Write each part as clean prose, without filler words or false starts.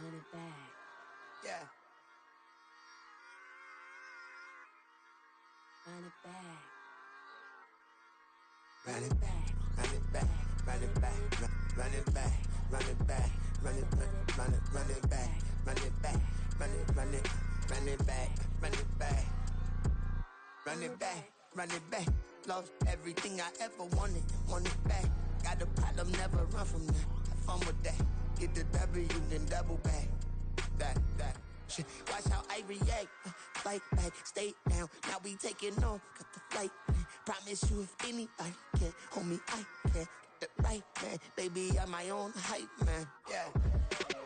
Run it back. Yeah. Run it back. Run it back, run it back, run it back, run it back, run it back, run it back, run it back, run it back, run it back, run it back, run it back, run it back. Lost everything I ever wanted it back. Got a problem, never run from that. Have fun with that. Get the W, then double back. That shit. Watch how I react. Fight back, stay down. Now we taking off. Got the flight. Promise you, if anybody can hold me, I can. Get the right man, baby, I'm my own hype man. Yeah.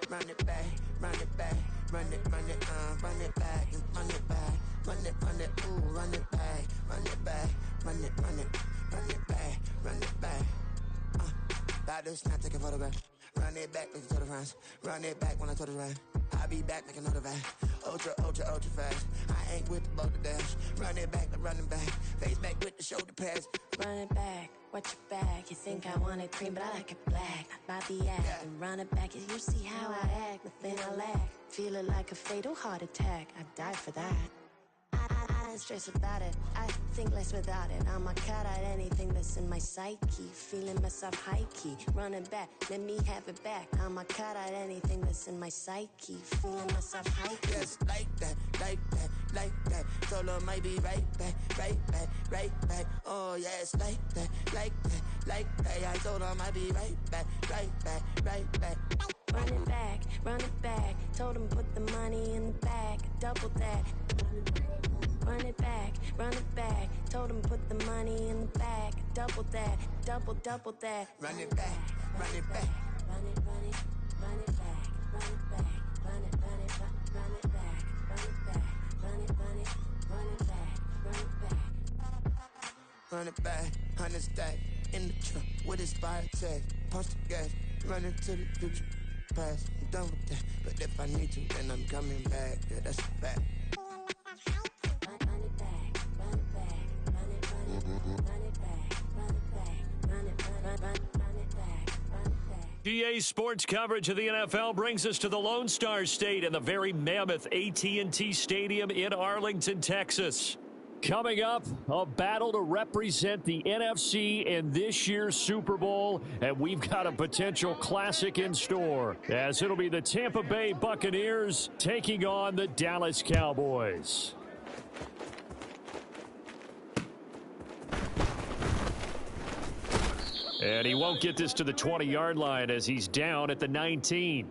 Run it back, run it back, run it back, and run it back, ooh, run it back, run it back, run it back, run it back. About to snap, take a photograph. Run it back, make it to the front. Run it back when I told it right. I'll be back, make another back. Ultra fast. I ain't with the boat to dash. Run it back, running back. Face back with the shoulder pads. Run it back, watch your back. You think I want it cream, but I like it black. Not by the act. Yeah. And run it back, you see how I act. Nothing I lack. Feel it like a fatal heart attack. I'd die for that. I don't stress about it. I think less without it. I'ma cut out anything that's in my psyche. Feeling myself high key. Running back, let me have it back. I'ma cut out anything that's in my psyche. Feeling myself high key. Yes, like that, like that, like that. Told her might be right back, right back, right back. Oh yes, like that, like that, like that. I told her might be right back, right back, right back. Run it back, run it back. Told him put the money in the bag. Double that. Run it back, run it back. Told him put the money in the bag. Double that, double that. Run it back, run it back. Run it, run it, run it back. Run it back, run it, run it, run it back. Run it back, run it, run it, run it back. Run it back. Run it back, 100 stack. In the truck with expired tag. Punch the gas, run into the future. Past, I'm done with that. But if I need to, then I'm coming back. Yeah, that's a fact. GA Sports coverage of the NFL brings us to the Lone Star State and the very mammoth AT&T Stadium in Arlington, Texas. Coming up, a battle to represent the NFC in this year's Super Bowl, and we've got a potential classic in store, as it'll be the Tampa Bay Buccaneers taking on the Dallas Cowboys. And he won't get this to the 20-yard line as he's down at the 19.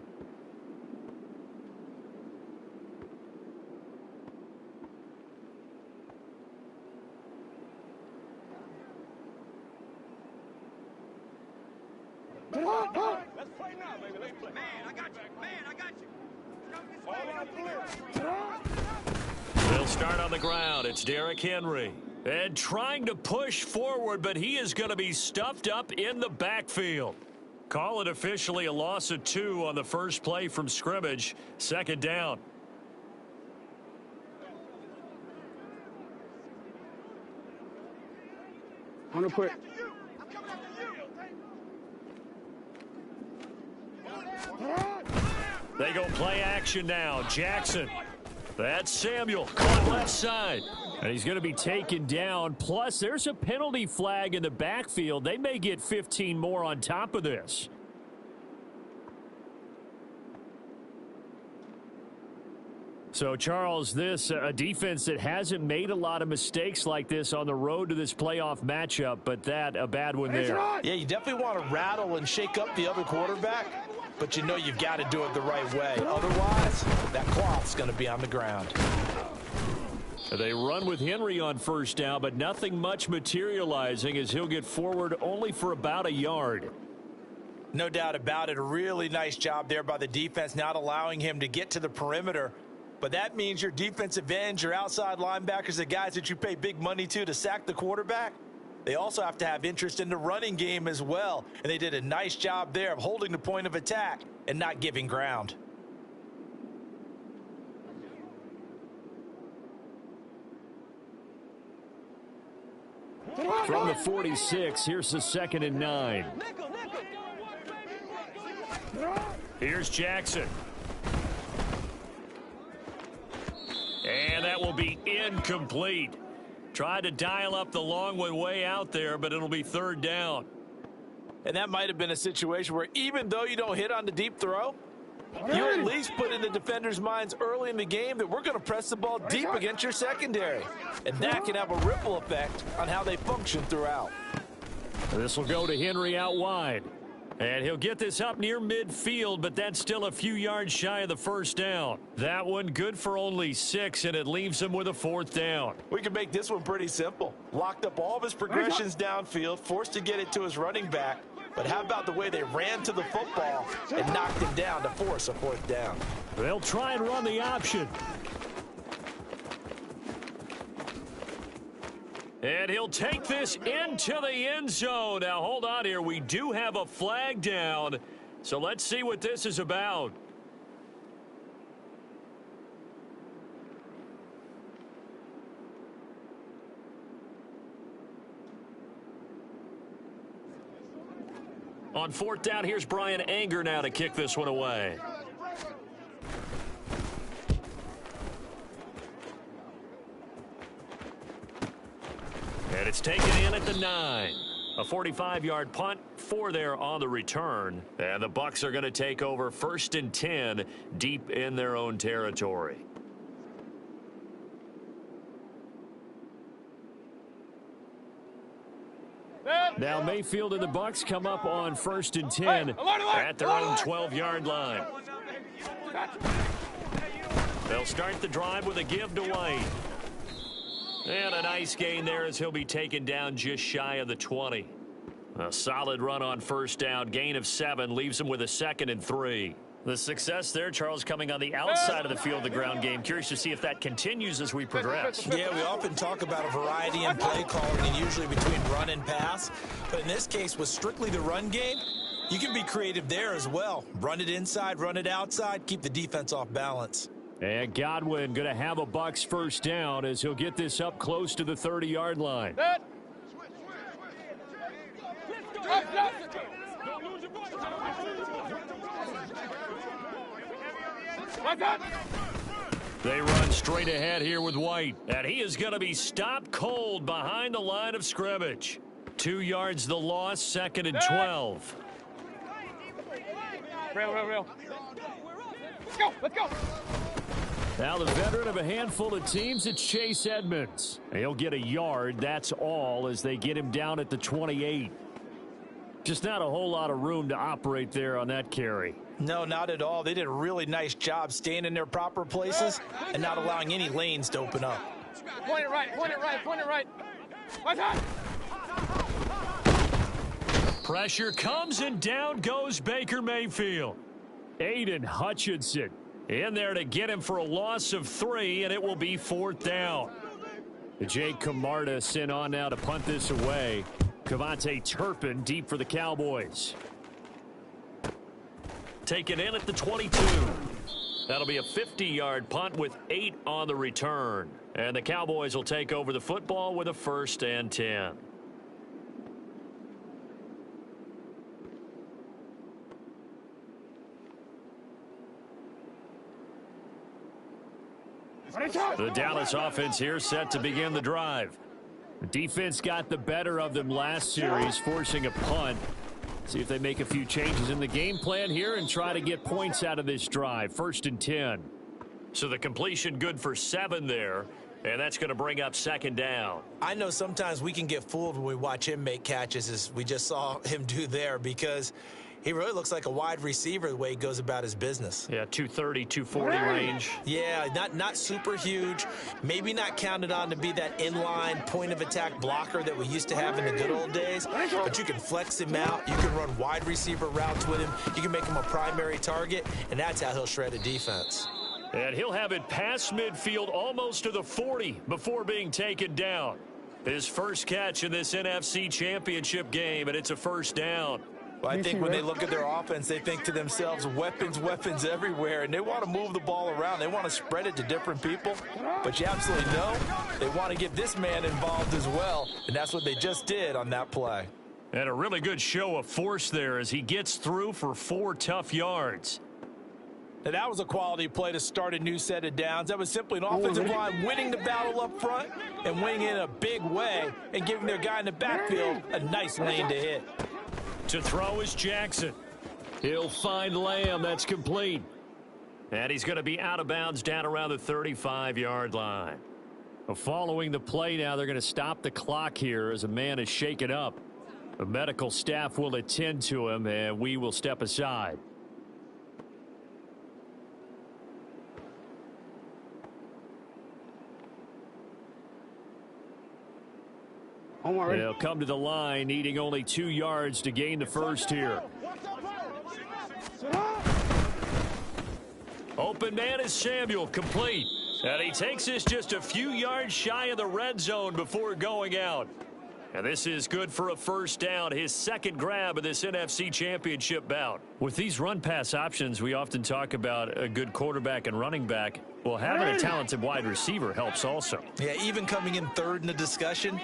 Let's play now, baby. Let's play. Man, I got you. Man, I got you. They'll start on the ground. It's Derrick Henry. And trying to push forward, but he is going to be stuffed up in the backfield. Call it officially a loss of 2 on the first play from scrimmage. Second down. I'm gonna put. They go play action now. Jackson. That's Samuel. Caught left side. And he's going to be taken down. Plus, there's a penalty flag in the backfield. They may get 15 more on top of this. So, Charles, this a defense that hasn't made a lot of mistakes like this on the road to this playoff matchup, but that a bad one there. Yeah, you definitely want to rattle and shake up the other quarterback, but you know you've got to do it the right way. Otherwise, that cloth's going to be on the ground. They run with Henry on first down, but nothing much materializing as he'll get forward only for about a yard. No doubt about it. A really nice job there by the defense, not allowing him to get to the perimeter. But that means your defensive ends, your outside linebackers, the guys that you pay big money to sack the quarterback, they also have to have interest in the running game as well. And they did a nice job there of holding the point of attack and not giving ground. From the 46, here's the 2nd and 9. Here's Jackson. And that will be incomplete. Tried to dial up the long one way out there, but it'll be third down. And that might have been a situation where even though you don't hit on the deep throw, you at least put in the defenders' minds early in the game that we're going to press the ball deep against your secondary. And that can have a ripple effect on how they function throughout. This will go to Henry out wide. And he'll get this up near midfield, but that's still a few yards shy of the first down. That one good for only 6, and it leaves him with a fourth down. We can make this one pretty simple. Locked up all of his progressions downfield, forced to get it to his running back. But how about the way they ran to the football and knocked him down to force a fourth down? They'll try and run the option. And he'll take this into the end zone. Now, hold on here. We do have a flag down. So let's see what this is about. On fourth down, here's Brian Anger now to kick this one away. And it's taken in at the 9. A 45-yard punt, 4 there on the return. And the Bucs are going to take over 1st and 10 deep in their own territory. Now Mayfield and the Bucs come up on 1st and 10 at their own 12-yard line. They'll start the drive with a give to White. And a nice gain there as he'll be taken down just shy of the 20. A solid run on first down. Gain of 7 leaves him with a 2nd and 3. The success there, Charles, coming on the outside of the field, the ground game. Curious to see if that continues as we progress. Yeah, we often talk about a variety in play calling and usually between run and pass. But in this case, with strictly the run game, you can be creative there as well. Run it inside, run it outside, keep the defense off balance. And Godwin going to have a Bucs first down as he'll get this up close to the 30-yard line. They run straight ahead here with White. And he is going to be stopped cold behind the line of scrimmage. 2 yards the loss, 2nd and 12. Real. Let's go. Now the veteran of a handful of teams, it's Chase Edmonds. He'll get a yard, that's all, as they get him down at the 28. Just not a whole lot of room to operate there on that carry. No, not at all. They did a really nice job staying in their proper places and not allowing any lanes to open up. Point it right. What's that? Pressure comes and down goes Baker Mayfield. Aiden Hutchinson in there to get him for a loss of 3, and it will be 4th down. Jake Camarda sent on now to punt this away. Cavante Turpin deep for the Cowboys. Taken in at the 22. That'll be a 50-yard punt with 8 on the return. And the Cowboys will take over the football with a 1st and 10. The Dallas offense here set to begin the drive. The defense got the better of them last series, forcing a punt. See if they make a few changes in the game plan here and try to get points out of this drive. 1st and 10. So the completion good for 7 there, and that's going to bring up 2nd down. I know sometimes we can get fooled when we watch him make catches, as we just saw him do there, because he really looks like a wide receiver the way he goes about his business. Yeah, 230, 240 range. Yeah, not super huge. Maybe not counted on to be that inline point-of-attack blocker that we used to have in the good old days. But you can flex him out. You can run wide receiver routes with him. You can make him a primary target, and that's how he'll shred a defense. And he'll have it past midfield almost to the 40 before being taken down. His first catch in this NFC Championship game, and it's a 1st down. Well, I think when they look at their offense, they think to themselves, weapons everywhere, and they want to move the ball around. They want to spread it to different people, but you absolutely know they want to get this man involved as well, and that's what they just did on that play. And a really good show of force there as he gets through for 4 tough yards. Now, that was a quality play to start a new set of downs. That was simply an offensive line winning the battle up front and winning it in a big way and giving their guy in the backfield a nice lane to hit. To throw is Jackson. He'll find Lamb. That's complete. And he's going to be out of bounds down around the 35-yard line. Following the play now, they're going to stop the clock here as a man is shaken up. The medical staff will attend to him, and we will step aside. They'll come to the line, needing only 2 yards to gain the first here. Open man is Samuel, complete. And he takes this just a few yards shy of the red zone before going out. And this is good for a first down, his second grab of this NFC Championship bout. With these run-pass options, we often talk about a good quarterback and running back. Well, having a talented wide receiver helps also. Yeah, even coming in third in the discussion,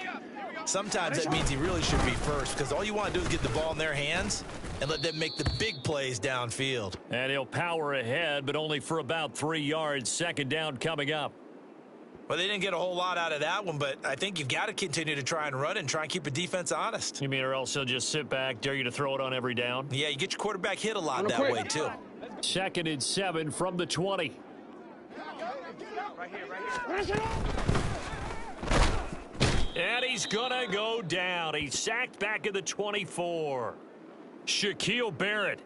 sometimes that means he really should be first, because all you want to do is get the ball in their hands and let them make the big plays downfield. And he'll power ahead, but only for about 3 yards. Second down coming up. Well, they didn't get a whole lot out of that one, but I think you've got to continue to try and run and try and keep the defense honest. You mean, or else they'll just sit back, dare you to throw it on every down? Yeah, you get your quarterback hit a lot that way, too. 2nd and 7 from the 20. And he's going to go down. He's sacked back at the 24. Shaquille Barrett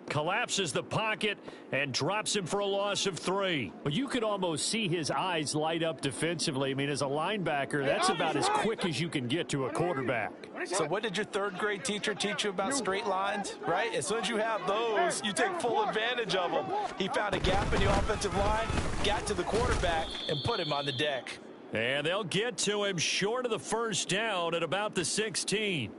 collapses the pocket and drops him for a loss of 3. Well, you could almost see his eyes light up defensively. I mean, as a linebacker, that's about as quick as you can get to a quarterback. So what did your third-grade teacher teach you about straight lines, right? As soon as you have those, you take full advantage of them. He found a gap in the offensive line, got to the quarterback, and put him on the deck. And they'll get to him short of the first down at about the 16.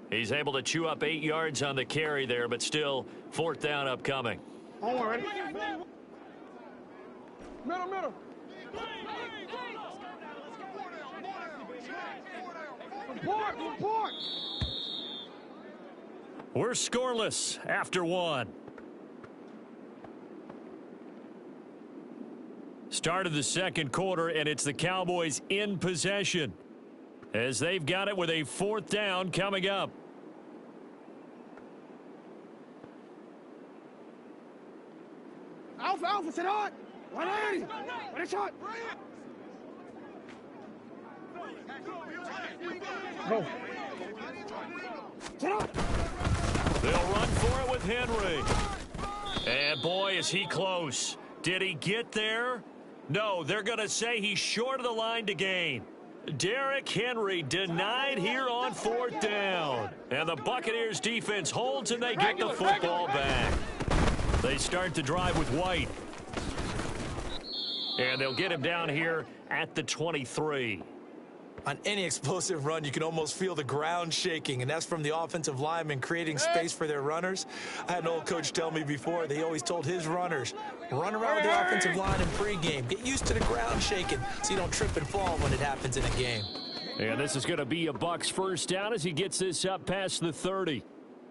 He's able to chew up 8 yards on the carry there, but still 4th down upcoming. Middle. Report. We're scoreless after 1. Start of the second quarter, and it's the Cowboys in possession as they've got it with a 4th down coming up. Alpha, sit on. 180. Ready, shot. Go. Sit on. They'll run for it with Henry. And boy, is he close. Did he get there? No, they're going to say he's short of the line to gain. Derrick Henry denied here on 4th down. And the Buccaneers defense holds and they get the football back. They start to drive with White. And they'll get him down here at the 23. On any explosive run, you can almost feel the ground shaking, and that's from the offensive linemen creating space for their runners. I had an old coach tell me before, they always told his runners, run around with the offensive line in pregame. Get used to the ground shaking so you don't trip and fall when it happens in a game. And this is going to be a Bucs first down as he gets this up past the 30.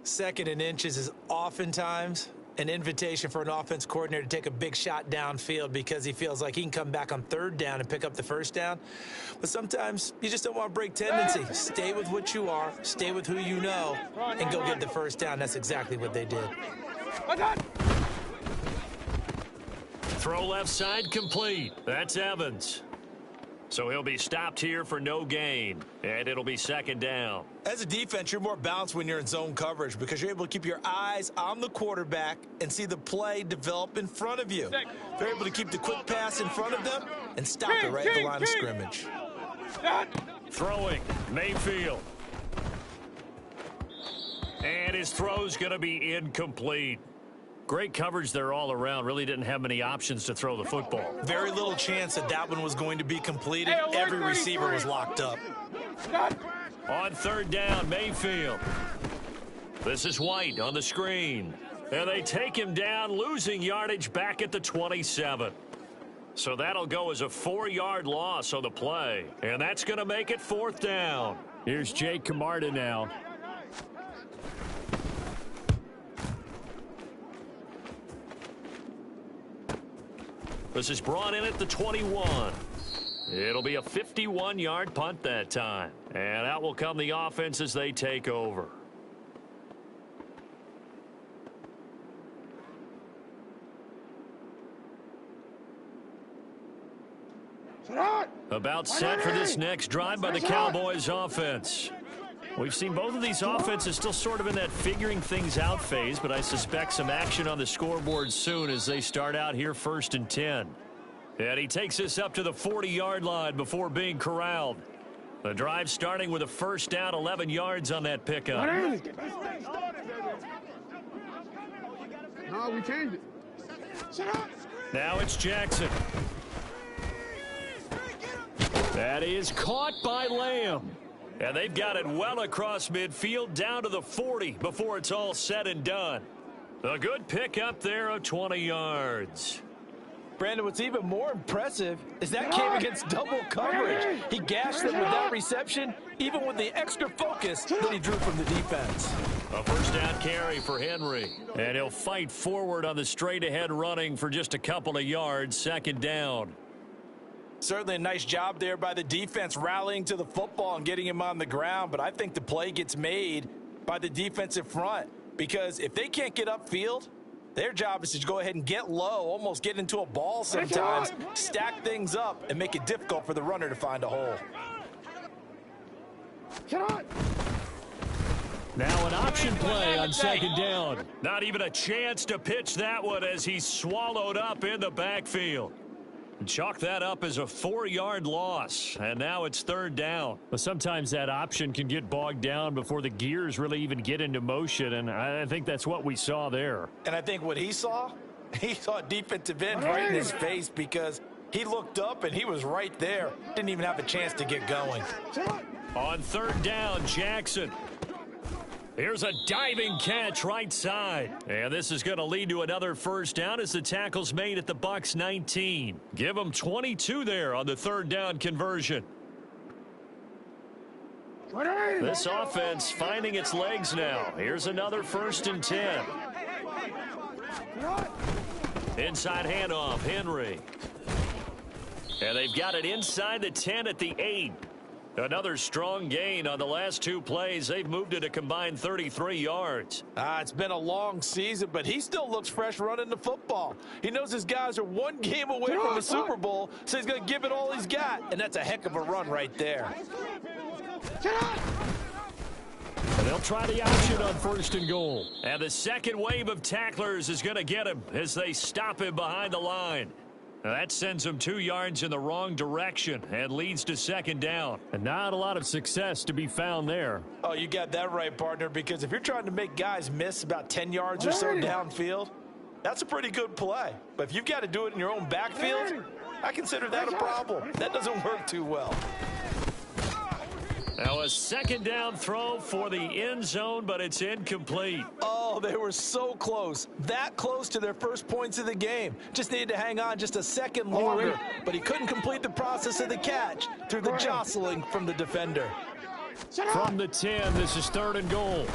2nd and inches is oftentimes an invitation for an offense coordinator to take a big shot downfield because he feels like he can come back on 3rd down and pick up the first down. But sometimes you just don't want to break tendency. Stay with what you are, stay with who you know, and go get the first down. That's exactly what they did. Throw left side complete. That's Evans. So he'll be stopped here for no gain, and it'll be 2nd down. As a defense, you're more balanced when you're in zone coverage because you're able to keep your eyes on the quarterback and see the play develop in front of you. They're able to keep the quick pass in front of them and stop it right at the line of scrimmage. Throwing, Mayfield. And his throw's going to be incomplete. Great coverage there all around. Really didn't have many options to throw the football. Very little chance that one was going to be completed. Every receiver was locked up. On 3rd down, Mayfield. This is White on the screen. And they take him down, losing yardage back at the 27. So that'll go as a 4-yard loss on the play. And that's going to make it 4th down. Here's Jake Camarda now. This is brought in at the 21. It'll be a 51-yard punt that time. And out will come the offense as they take over. About set for this next drive by the Cowboys offense. We've seen both of these offenses still sort of in that figuring things out phase, but I suspect some action on the scoreboard soon as they start out here 1st and 10. And he takes this up to the 40-yard line before being corralled. The drive starting with a first down, 11 yards on that pickup. No, we changed it. Now it's Jackson. That is caught by Lamb. And they've got it well across midfield down to the 40 before it's all said and done. A good pickup there of 20 yards. Brandon, what's even more impressive is that came against double coverage. He gashed them with that reception, even with the extra focus that he drew from the defense. A first down carry for Henry. And he'll fight forward on the straight-ahead running for just a couple of yards, 2nd down. Certainly a nice job there by the defense rallying to the football and getting him on the ground, but I think the play gets made by the defensive front because if they can't get upfield, their job is to go ahead and get low, almost get into a ball sometimes, stack things up, and make it difficult for the runner to find a hole. Now an option play on 2nd down. Not even a chance to pitch that one as he's swallowed up in the backfield. Chalk that up as a 4-yard loss, and now it's 3rd down. But sometimes that option can get bogged down before the gears really even get into motion, and I think that's what we saw there. And I think what he saw a defensive end right in his face because he looked up and he was right there. Didn't even have a chance to get going. On 3rd down, Jackson. Here's a diving catch right side. And this is going to lead to another first down as the tackle's made at the Bucs 19. Give them 22 there on the 3rd down conversion. This offense finding its legs now. Here's another 1st and 10. Inside handoff, Henry. And they've got it inside the 10 at the 8. Another strong gain on the last 2 plays. They've moved it a combined 33 yards. It's been a long season, but he still looks fresh running the football. He knows his guys are 1 game away from a Super Bowl, so he's going to give it all he's got, and that's a heck of a run right there. And they'll try the option on 1st and goal. And the second wave of tacklers is going to get him as they stop him behind the line. Now that sends him 2 yards in the wrong direction and leads to 2nd down. And not a lot of success to be found there. Oh, you got that right, partner, because if you're trying to make guys miss about 10 yards or so downfield, that's a pretty good play. But if you've got to do it in your own backfield, I consider that a problem. That doesn't work too well. Now a 2nd down throw for the end zone, but it's incomplete. Oh, they were so close. That close to their first points of the game. Just needed to hang on just a second longer, but he couldn't complete the process of the catch through the jostling from the defender. From the 10, this is 3rd and goal.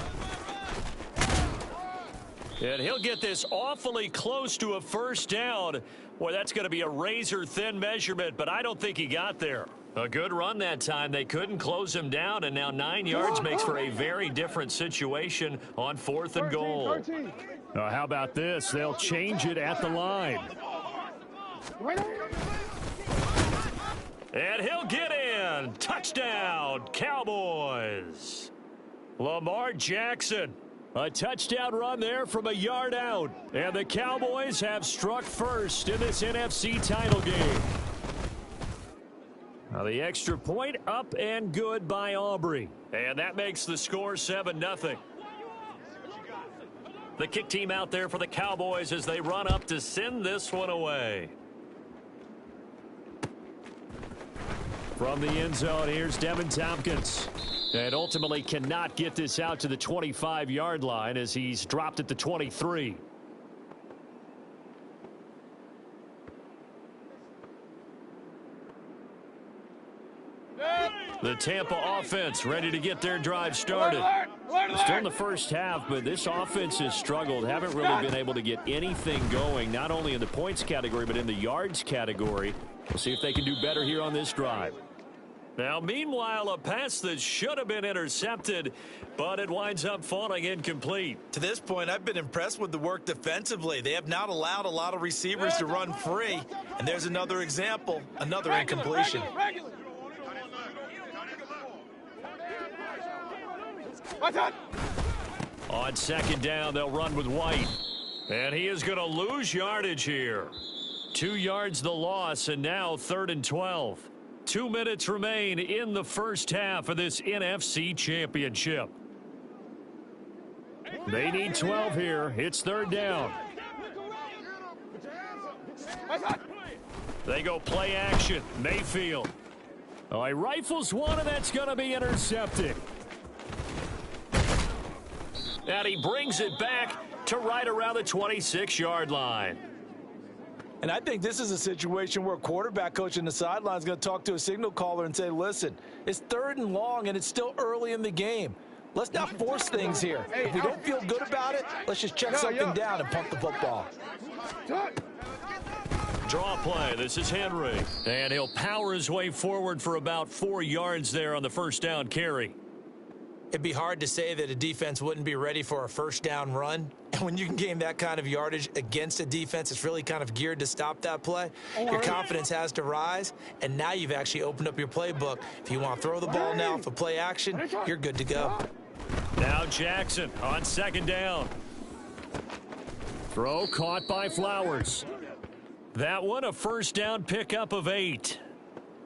And he'll get this awfully close to a first down. Boy, that's going to be a razor-thin measurement, but I don't think he got there. A good run that time. They couldn't close him down, and now 9 yards makes for a very different situation on 4th and goal. How about this? They'll change it at the line. And he'll get in. Touchdown, Cowboys. Lamar Jackson. A touchdown run there from a yard out. And the Cowboys have struck first in this NFC title game. Now the extra point up and good by Aubrey. And that makes the score 7-0. The kick team out there for the Cowboys as they run up to send this one away. From the end zone, here's Devin Tompkins. And ultimately cannot get this out to the 25-yard line as he's dropped at the 23. The Tampa offense ready to get their drive started. Still in the first half, but this offense has struggled. Haven't really been able to get anything going, not only in the points category, but in the yards category. We'll see if they can do better here on this drive. Now, meanwhile, a pass that should have been intercepted, but it winds up falling incomplete. To this point, I've been impressed with the work defensively. They have not allowed a lot of receivers to run free. And there's another example, another incompletion. On second down, they'll run with White. And he is going to lose yardage here. 2 yards the loss, and now 3rd and 12. 2 minutes remain in the first half of this NFC Championship. They need 12 here. It's 3rd down. They go play action. Mayfield. Oh, he rifles one, and that's going to be intercepted. And he brings it back to right around the 26-yard line. And I think this is a situation where a quarterback coach in the sideline is going to talk to a signal caller and say, listen, it's 3rd and long, and it's still early in the game. Let's not force things here. If we don't feel good about it, let's just check something down and pump the football. Draw play. This is Henry. And he'll power his way forward for about 4 yards there on the first down carry. It'd be hard to say that a defense wouldn't be ready for a first down run. And when you can gain that kind of yardage against a defense, it's really kind of geared to stop that play. Your confidence has to rise, and now you've actually opened up your playbook. If you want to throw the ball now for play action, you're good to go. Now Jackson on second down. Throw caught by Flowers. That one a first down pickup of 8.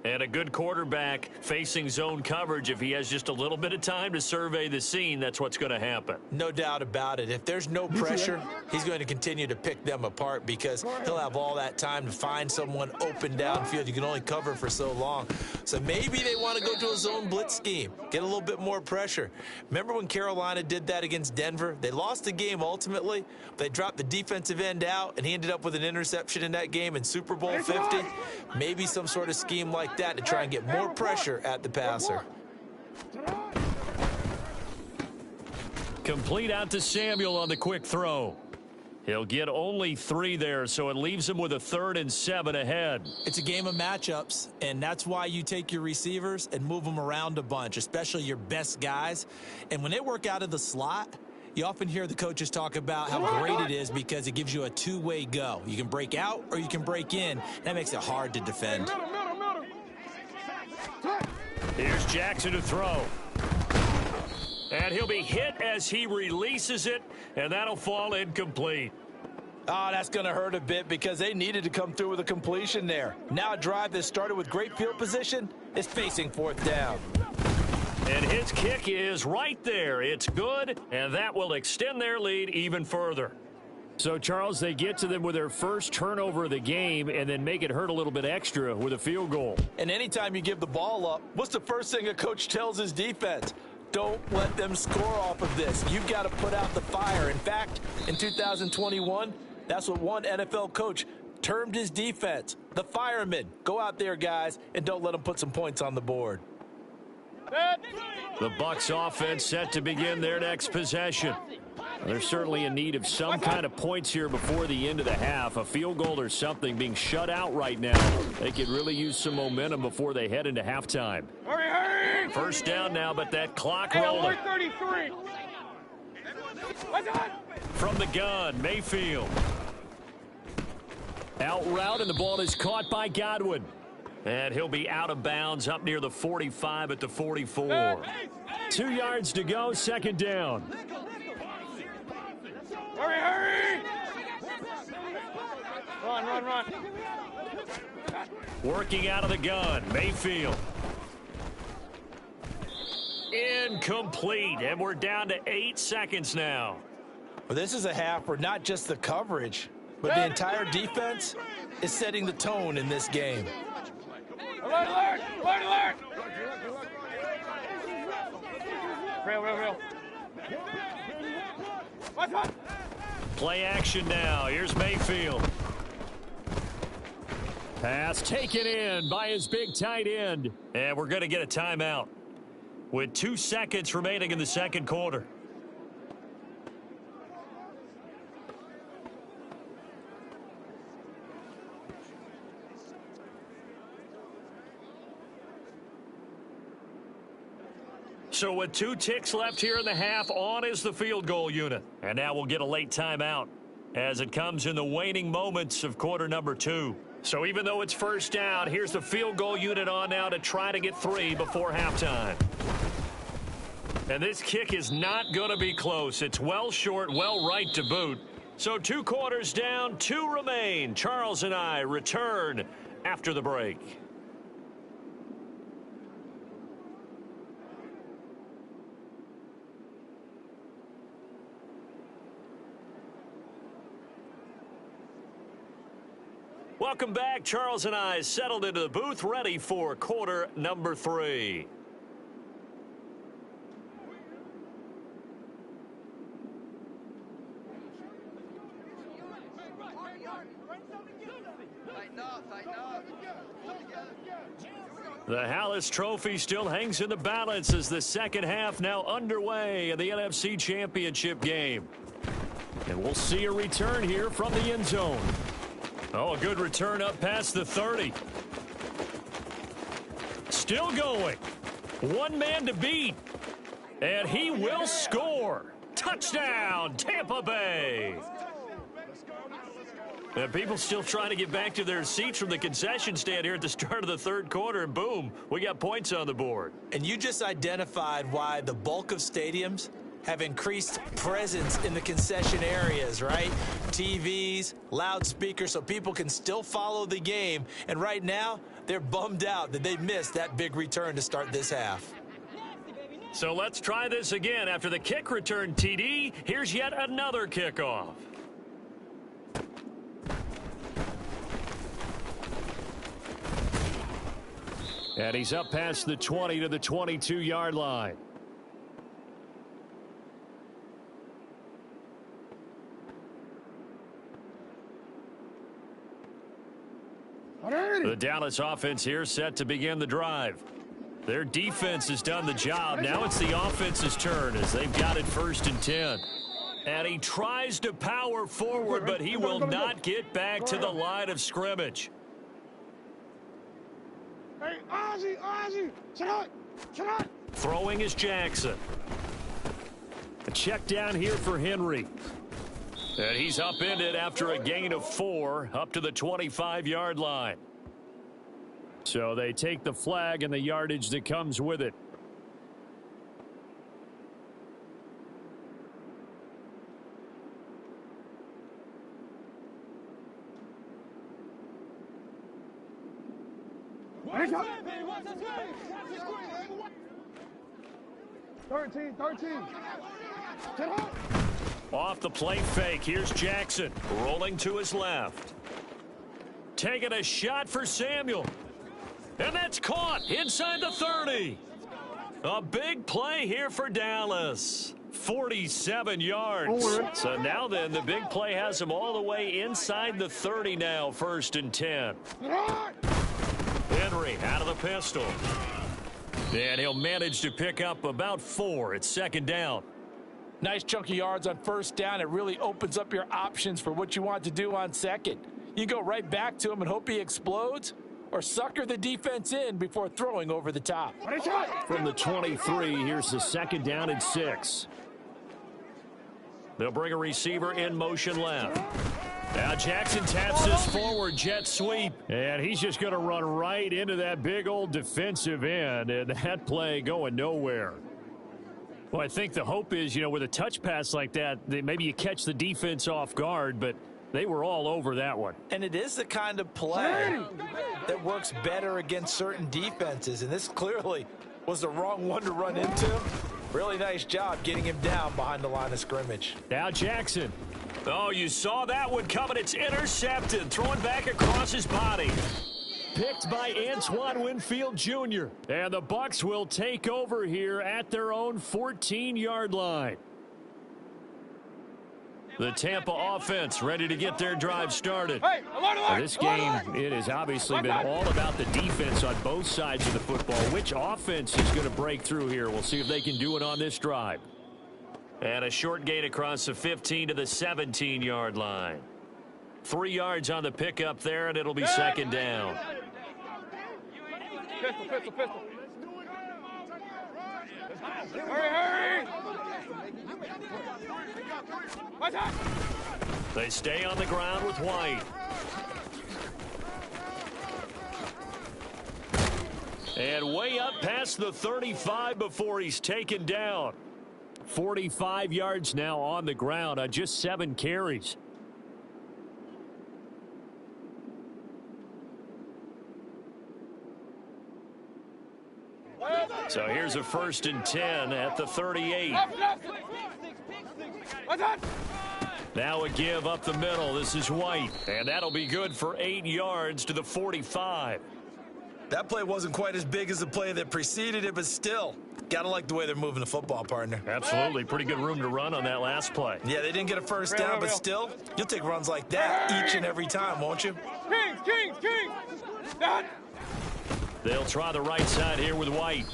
And a good quarterback facing zone coverage. If he has just a little bit of time to survey the scene, that's what's going to happen. No doubt about it. If there's no pressure, he's going to continue to pick them apart because he'll have all that time to find someone open downfield. You can only cover for so long. So maybe they want to go to a zone blitz scheme, get a little bit more pressure. Remember when Carolina did that against Denver? They lost the game ultimately. They dropped the defensive end out, and he ended up with an interception in that game in Super Bowl 50. Maybe some sort of scheme like that to try and get more pressure at the passer. Complete out to Samuel on the quick throw. He'll get only 3 there, so it leaves him with a 3rd and 7 ahead. It's a game of matchups, and that's why you take your receivers and move them around a bunch, especially your best guys. And when they work out of the slot, you often hear the coaches talk about how great it is because it gives you a two-way go. You can break out or you can break in. That makes it hard to defend. Here's Jackson to throw. And he'll be hit as he releases it, and that'll fall incomplete. Oh, that's going to hurt a bit because they needed to come through with a completion there. Now a drive that started with great field position is facing 4th down. And his kick is right there. It's good, and that will extend their lead even further. So, Charles, they get to them with their first turnover of the game and then make it hurt a little bit extra with a field goal. And anytime you give the ball up, what's the first thing a coach tells his defense? Don't let them score off of this. You've got to put out the fire. In fact, in 2021, that's what one NFL coach termed his defense, the firemen. Go out there, guys, and don't let them put some points on the board. The Bucs offense set to begin their next possession. They're certainly in need of some kind of points here before the end of the half. A field goal or something, being shut out right now. They could really use some momentum before they head into halftime. Hurry! First down now, but that clock rolling. 33. From the gun, Mayfield. Out route, and the ball is caught by Godwin. And he'll be out of bounds up near the 45 at the 44. 2 yards to go, second down. Hurry! Run. Working out of the gun, Mayfield. Incomplete, and we're down to 8 seconds now. Well, this is a half where not just the coverage, but the entire defense is setting the tone in this game. Alert! Real. Play action now. Here's Mayfield. Pass taken in by his big tight end. And we're going to get a timeout with 2 seconds remaining in the second quarter. So with 2 ticks left here in the half, on is the field goal unit. And now we'll get a late timeout as it comes in the waning moments of quarter number 2. So even though it's first down, here's the field goal unit on now to try to get 3 before halftime. And this kick is not going to be close. It's well short, well right to boot. So 2 quarters down, 2 remain. Charles and I return after the break. Welcome back. Charles and I settled into the booth, ready for quarter number 3. The Hallis Trophy still hangs in the balance as the second half now underway in the NFC Championship game. And we'll see a return here from the end zone. Oh, a good return up past the 30. Still going. One man to beat. And he will score. Touchdown, Tampa Bay. And people still trying to get back to their seats from the concession stand here at the start of the third quarter. And boom, we got points on the board. And you just identified why the bulk of stadiums have increased presence in the concession areas, right? TVs, loudspeakers, so people can still follow the game. And right now, they're bummed out that they missed that big return to start this half. So let's try this again. After the kick return TD, here's yet another kickoff. And he's up past the 20 to the 22-yard line. The Dallas offense here set to begin the drive. Their defense has done the job. Now it's the offense's turn as they've got it 1st and 10. And he tries to power forward, but he will not get back to the line of scrimmage. Hey, Ozzy, shut up. Throwing is Jackson. A check down here for Henry. And he's upended after a gain of 4 up to the 25-yard line. So they take the flag and the yardage that comes with it. Hey, 13. Off the play fake, here's Jackson rolling to his left. Taking a shot for Samuel. And that's caught inside the 30. A big play here for Dallas. 47 yards. So now then, the big play has him all the way inside the 30 now, 1st and 10. Henry out of the pistol. And he'll manage to pick up about 4. It's 2nd down. Nice chunk of yards on 1st down. It really opens up your options for what you want to do on 2nd. You go right back to him and hope he explodes, or sucker the defense in before throwing over the top. From the 23, here's the 2nd down and 6. They'll bring a receiver in motion left. Now Jackson taps this forward jet sweep, and he's just going to run right into that big old defensive end, and that play going nowhere. Well, I think the hope is, with a touch pass like that, maybe you catch the defense off guard, but they were all over that one. And it is the kind of play that works better against certain defenses, and this clearly was the wrong one to run into. Really nice job getting him down behind the line of scrimmage. Now Jackson. Oh, you saw that one coming. It's intercepted. Throwing back across his body. Picked by Antoine Winfield Jr. And the Bucs will take over here at their own 14-yard line. The Tampa offense ready to get their drive started. This game, it has obviously been all about the defense on both sides of the football. Which offense is going to break through here? We'll see if they can do it on this drive. And a short gain across the 15 to the 17-yard line. 3 yards on the pickup there, and it'll be second down. Pistol. Hurry! They stay on the ground with White. And way up past the 35 before he's taken down. 45 yards now on the ground on just 7 carries. So here's a 1st and 10 at the 38. Now a give up the middle. This is White. And that'll be good for 8 yards to the 45. That play wasn't quite as big as the play that preceded it, but still, gotta like the way they're moving the football, partner. Absolutely. Pretty good room to run on that last play. Yeah, they didn't get a first down, but still, you'll take runs like that each and every time, won't you? Kings! They'll try the right side here with White.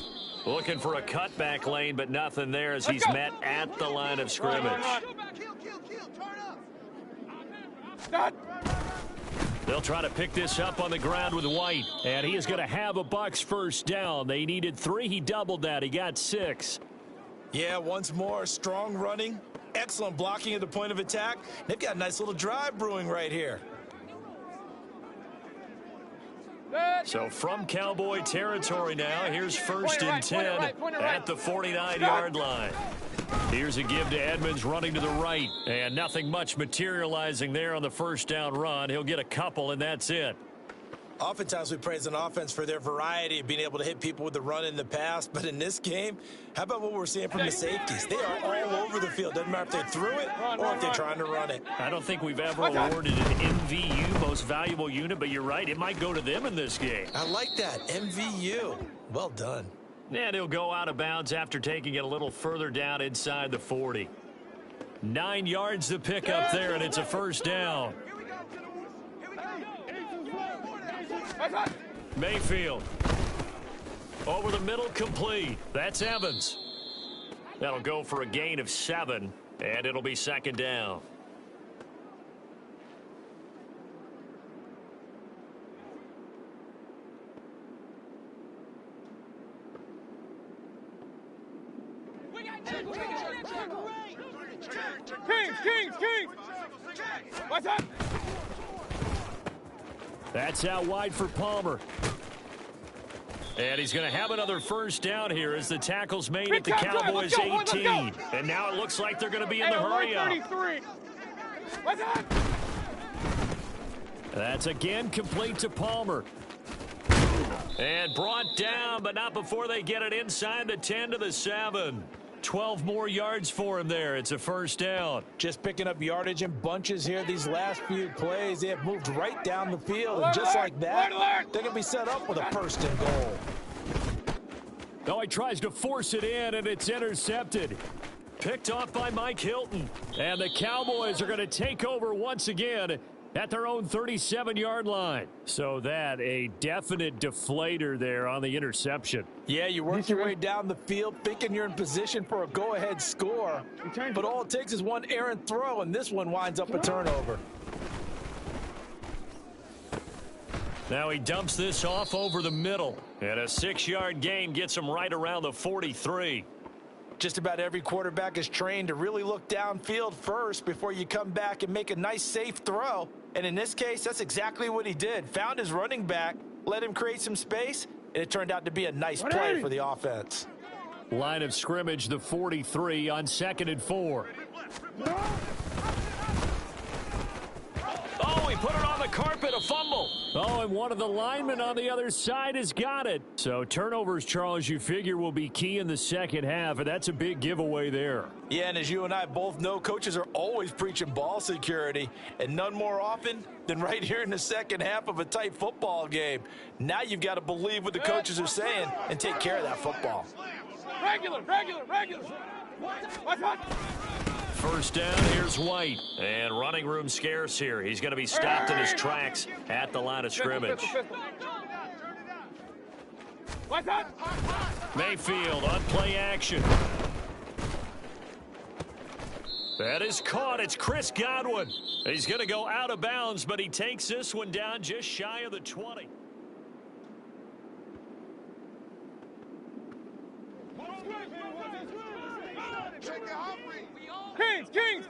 Looking for a cutback lane, but nothing there as he's met at the line of scrimmage. They'll try to pick this up on the ground with White, and he is going to have a Bucs first down. They needed 3. He doubled that. He got 6. Yeah, once more, strong running, excellent blocking at the point of attack. They've got a nice little drive brewing right here. So from Cowboy territory now, here's 1st and 10 at the 49-yard line. Here's a give to Edmonds running to the right, and nothing much materializing there on the first down run. He'll get a couple, and that's it. Oftentimes we praise an offense for their variety of being able to hit people with the run in the past, but in this game, how about what we're seeing from the safeties? They are all over the field. Doesn't matter if they threw it or if they're trying to run it. I don't think we've ever awarded an MVU, most valuable unit, but you're right, it might go to them in this game. I like that, MVU. Well done. And he'll go out of bounds after taking it a little further down inside the 40. 9 yards to pick up there, and it's a first down. Mayfield. Over the middle, complete. That's Evans. That'll go for a gain of 7, and it'll be second down. Kings! What's up? That's out wide for Palmer. And he's going to have another first down here as the tackle's made at the Cowboys' 18. And now it looks like they're going to be in the hurry-up. What's up? That's again complete to Palmer. And brought down, but not before they get it inside the 10 to the 7. 12 more yards for him there. It's a first down. Just picking up yardage in bunches here. These last few plays, they have moved right down the field. And just like that, they're going to be set up with a first and goal. No, he tries to force it in, and it's intercepted. Picked off by Mike Hilton. And the Cowboys are going to take over once again at their own 37-yard line. So that a definite deflator there on the interception. Yeah, you work your way down the field thinking you're in position for a go-ahead score. But all it takes is one errant throw, and this one winds up a turnover. Now he dumps this off over the middle. And a 6-yard gain gets him right around the 43. Just about every quarterback is trained to really look downfield first before you come back and make a nice, safe throw. And in this case, that's exactly what he did. Found his running back, let him create some space, and it turned out to be a nice play for the offense. Line of scrimmage, the 43 on 2nd and 4. Oh, he put it on the carpet, a fumble. Oh, and one of the linemen on the other side has got it. So turnovers, Charles, you figure will be key in the second half, and that's a big giveaway there. Yeah, and as you and I both know, coaches are always preaching ball security, and none more often than right here in the second half of a tight football game. Now you've got to believe what the coaches are saying and take care of that football. Regular. What's up? first down, here's White. And running room scarce here. He's going to be stopped in his tracks at the line of scrimmage. Mayfield on play action. That is caught. It's Chris Godwin. He's going to go out of bounds, but he takes this one down just shy of the 20. Kings!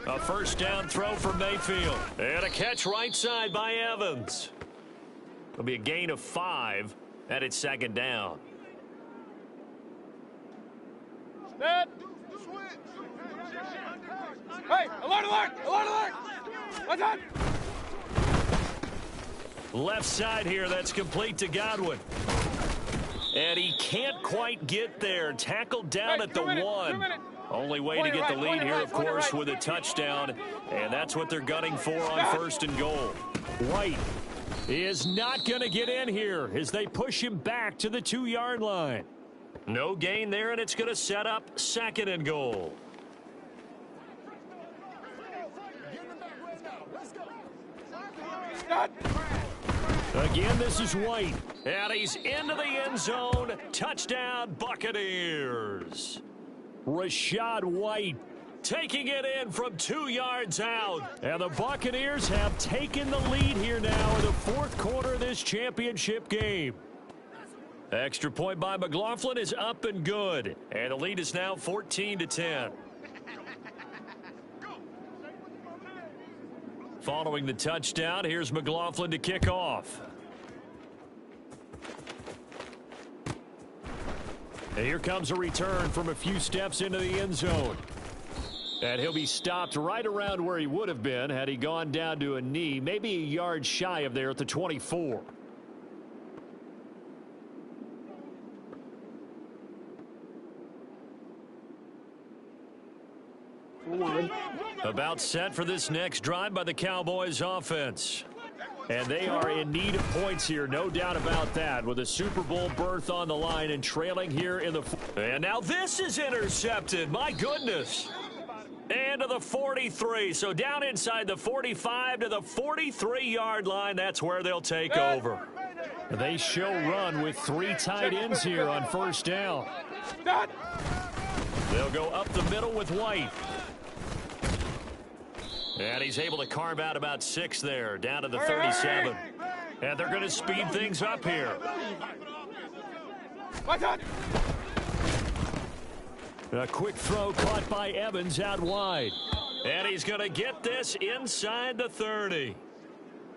A first down throw for Mayfield. And a catch right side by Evans. It'll be a gain of 5, and it's second down. Hey, alert! What's that? Left side here, that's complete to Godwin. And he can't quite get there. Tackled down at the 1. Only way to get the lead here, of course, with a touchdown. And that's what they're gunning for on first and goal. White is not going to get in here as they push him back to the 2-yard line. No gain there, and it's going to set up second and goal. Again, this is White. And he's into the end zone. Touchdown, Buccaneers. Rashad White taking it in from 2 yards out. And the Buccaneers have taken the lead here now in the fourth quarter of this championship game. Extra point by McLaughlin is up and good. And the lead is now 14-10. Following the touchdown, here's McLaughlin to kick off. And here comes a return from a few steps into the end zone. And he'll be stopped right around where he would have been had he gone down to a knee, maybe a yard shy of there at the 24. About set for this next drive by the Cowboys offense. And they are in need of points here, no doubt about that, with a Super Bowl berth on the line and trailing here in the... And now this is intercepted. My goodness. And to the 43. So down inside the 45 to the 43-yard line. That's where they'll take over. They show run with 3 tight ends here on first down. They'll go up the middle with White. And he's able to carve out about 6 there, down to the 37. And they're going to speed things up here. A quick throw caught by Evans out wide. And he's going to get this inside the 30.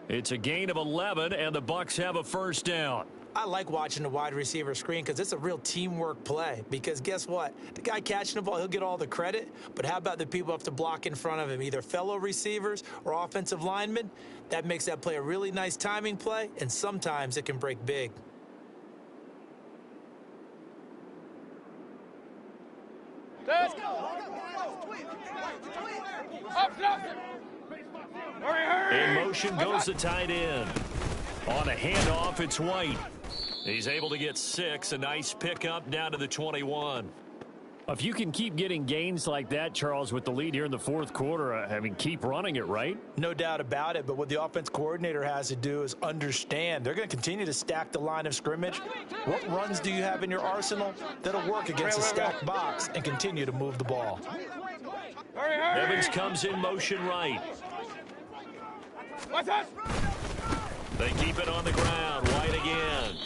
It's a gain of 11, and the Bucs have a first down. I like watching the wide receiver screen because it's a real teamwork play. Because guess what? The guy catching the ball, he'll get all the credit. But how about the people have to block in front of him, either fellow receivers or offensive linemen? That makes that play a really nice timing play, and sometimes it can break big. Let's go. In motion goes the tight end. On a handoff, it's White. He's able to get 6. A nice pickup down to the 21. If you can keep getting gains like that, Charles, with the lead here in the fourth quarter, I mean, keep running it, right? No doubt about it, but what the offense coordinator has to do is understand. They're going to continue to stack the line of scrimmage. What runs do you have in your arsenal that'll work against a stacked box and continue to move the ball? Evans comes in motion right. What's that? They keep it on the ground. White again.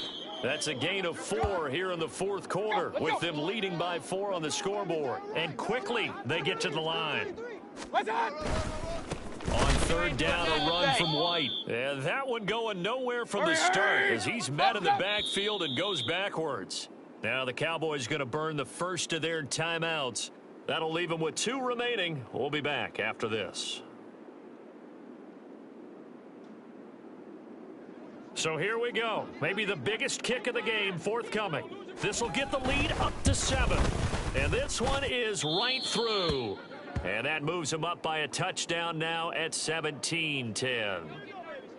That's a gain of 4 here in the fourth quarter, with them leading by 4 on the scoreboard. And quickly, they get to the line. What's that? On third down, a run from White. And that one going nowhere from the start as he's met in the backfield and goes backwards. Now the Cowboys going to burn the first of their timeouts. That'll leave them with 2 remaining. We'll be back after this. So here we go. Maybe the biggest kick of the game forthcoming. This will get the lead up to 7. And this one is right through. And that moves them up by a touchdown now at 17-10.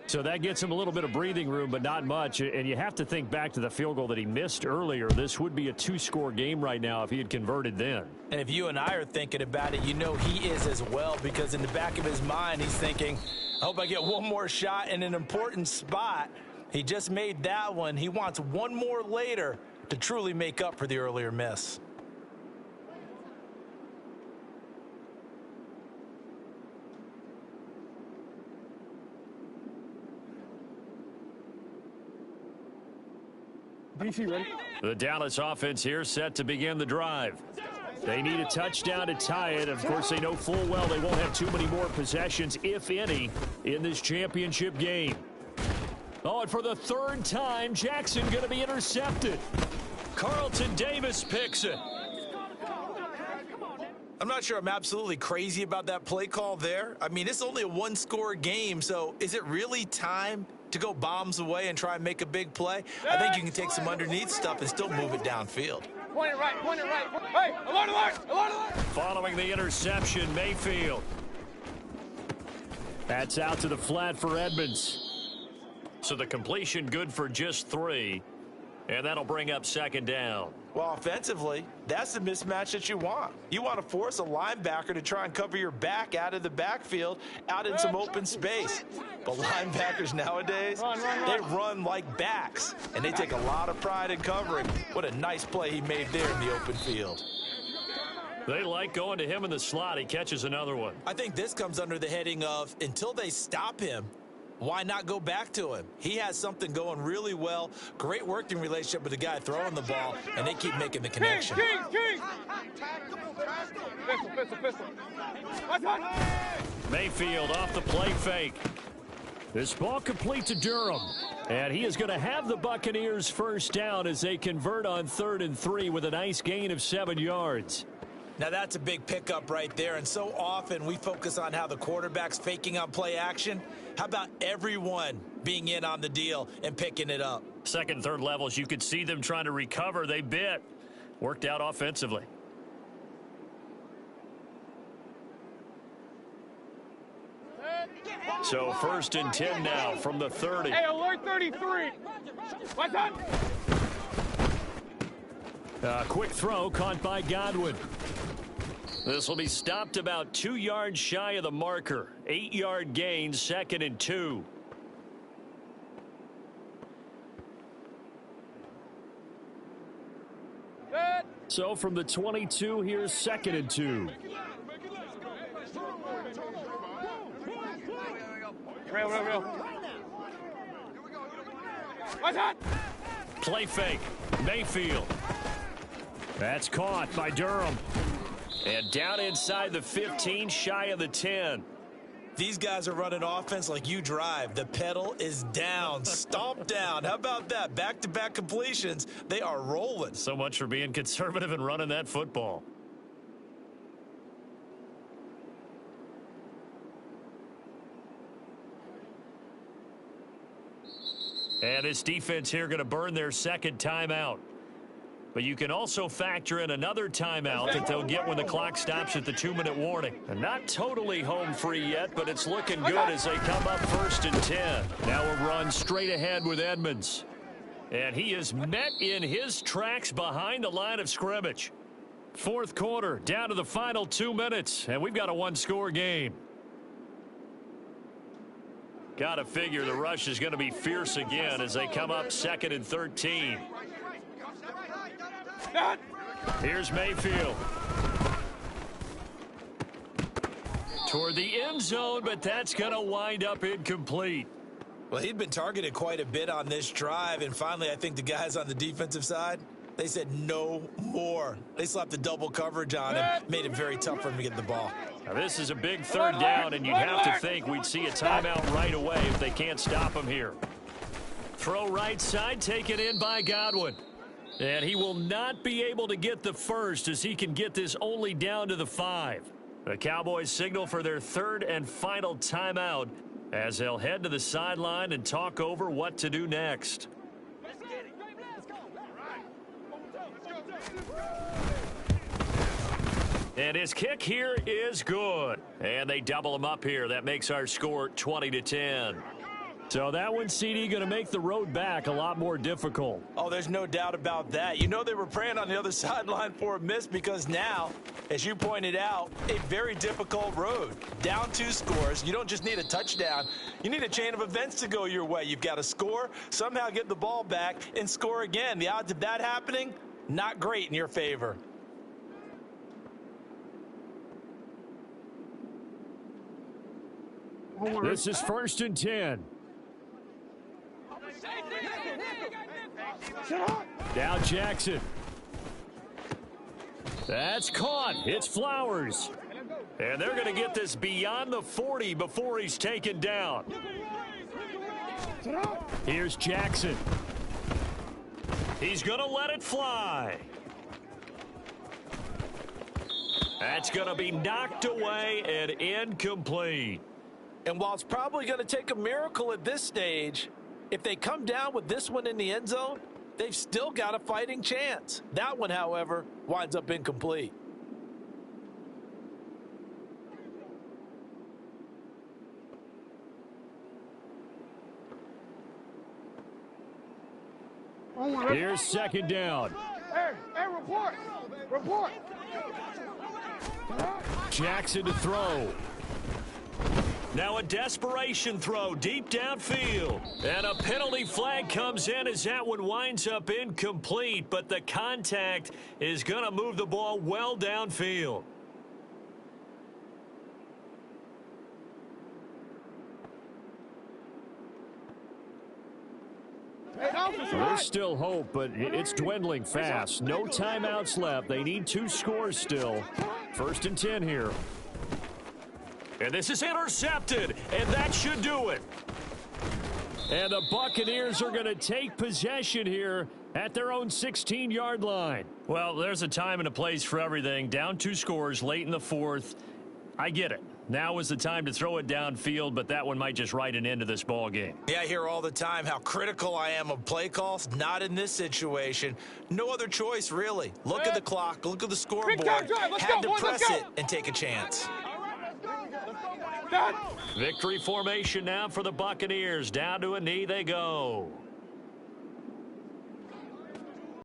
So that gets him a little bit of breathing room, but not much. And you have to think back to the field goal that he missed earlier. This would be a 2-score game right now if he had converted then. And if you and I are thinking about it, you know he is as well, because in the back of his mind, he's thinking, I hope I get one more shot in an important spot. He just made that one. He wants one more later to truly make up for the earlier miss. DC ready? The Dallas offense here set to begin the drive. They need a touchdown to tie it. Of course, they know full well they won't have too many more possessions, if any, in this championship game. Oh, and for the third time, Jackson going to be intercepted. Carlton Davis picks it. I'm not sure I'm absolutely crazy about that play call there. I mean, it's only a one-score game, so is it really time to go bombs away and try and make a big play? I think you can take some underneath stuff and still move it downfield. Point it right, point it right. Hey, alert, alert, alert, alert. Following the interception, Mayfield. That's out to the flat for Edmonds. So the completion good for just 3, and that'll bring up second down. Well, offensively, that's the mismatch that you want. You want to force a linebacker to try and cover your back out of the backfield, out in some open space. But linebackers nowadays, they run like backs, and they take a lot of pride in covering. What a nice play he made there in the open field. They like going to him in the slot. He catches another one. I think this comes under the heading of, until they stop him, why not go back to him? He has something going really well. Great working relationship with the guy throwing the ball, and they keep making the connection. King. Pistol. Mayfield off the play fake. This ball complete to Durham. And he is going to have the Buccaneers first down as they convert on 3rd and 3 with a nice gain of 7 yards. Now that's a big pickup right there, and so often we focus on how the quarterback's faking on play action. How about everyone being in on the deal and picking it up? Second, third levels, you could see them trying to recover. They bit. Worked out offensively. So 1st and 10 now from the 30. Hey, alert 33. What's up? Quick throw caught by Godwin. This will be stopped about 2 yards shy of the marker. 8-yard gain, 2nd and 2. So from the 22, here's 2nd and 2. Real. What's up? Play fake. Mayfield. That's caught by Durham. And down inside the 15, shy of the 10. These guys are running offense like you drive. The pedal is down, stomped down. How about that? Back-to-back completions. They are rolling. So much for being conservative and running that football. And this defense here going to burn their second timeout. But you can also factor in another timeout that they'll get when the clock stops at the 2-minute warning. And not totally home free yet, but it's looking good as they come up 1st and 10. Now a run straight ahead with Edmonds. And he is met in his tracks behind the line of scrimmage. 4th quarter, down to the final 2 minutes, and we've got a 1-score game. Got to figure the rush is going to be fierce again as they come up 2nd and 13. Here's Mayfield. Toward the end zone, but that's going to wind up incomplete. Well, he'd been targeted quite a bit on this drive, and finally I think the guys on the defensive side, they said no more. They slapped the double coverage on him, made it very tough for him to get the ball. Now, this is a big 3rd down, and you'd have to think we'd see a timeout right away if they can't stop him here. Throw right side, taken in by Godwin. And he will not be able to get the first as he can get this only down to the 5. The Cowboys signal for their 3rd and final timeout as they'll head to the sideline and talk over what to do next. And his kick here is good. And they double him up here. That makes our score 20-10. So that one, CD, going to make the road back a lot more difficult. Oh, there's no doubt about that. You know they were praying on the other sideline for a miss because now, as you pointed out, a very difficult road. Down 2 scores. You don't just need a touchdown. You need a chain of events to go your way. You've got to score, somehow get the ball back, and score again. The odds of that happening, not great in your favor. This is 1st and 10. Now Jackson. That's caught. It's Flowers. And they're going to get this beyond the 40 before he's taken down. Here's Jackson. He's going to let it fly. That's going to be knocked away and incomplete. And while it's probably going to take a miracle at this stage, if they come down with this one in the end zone, they've still got a fighting chance. That one, however, winds up incomplete. Here's 2nd down. Hey, report. Jackson to throw. Now a desperation throw deep downfield. And a penalty flag comes in as that one winds up incomplete, but the contact is going to move the ball well downfield. There's still hope, but it's dwindling fast. No timeouts left. They need 2 scores still. 1st and 10 here. And this is intercepted, and that should do it. And the Buccaneers are going to take possession here at their own 16-yard line. Well, there's a time and a place for everything. Down 2 scores late in the 4th. I get it. Now is the time to throw it downfield, but that one might just write an end to this ball game. Yeah, I hear all the time how critical I am of play calls. Not in this situation. No other choice, really. Look at the clock. Look at the scoreboard. Had to press it and take a chance. Victory formation now for the Buccaneers. Down to a knee they go.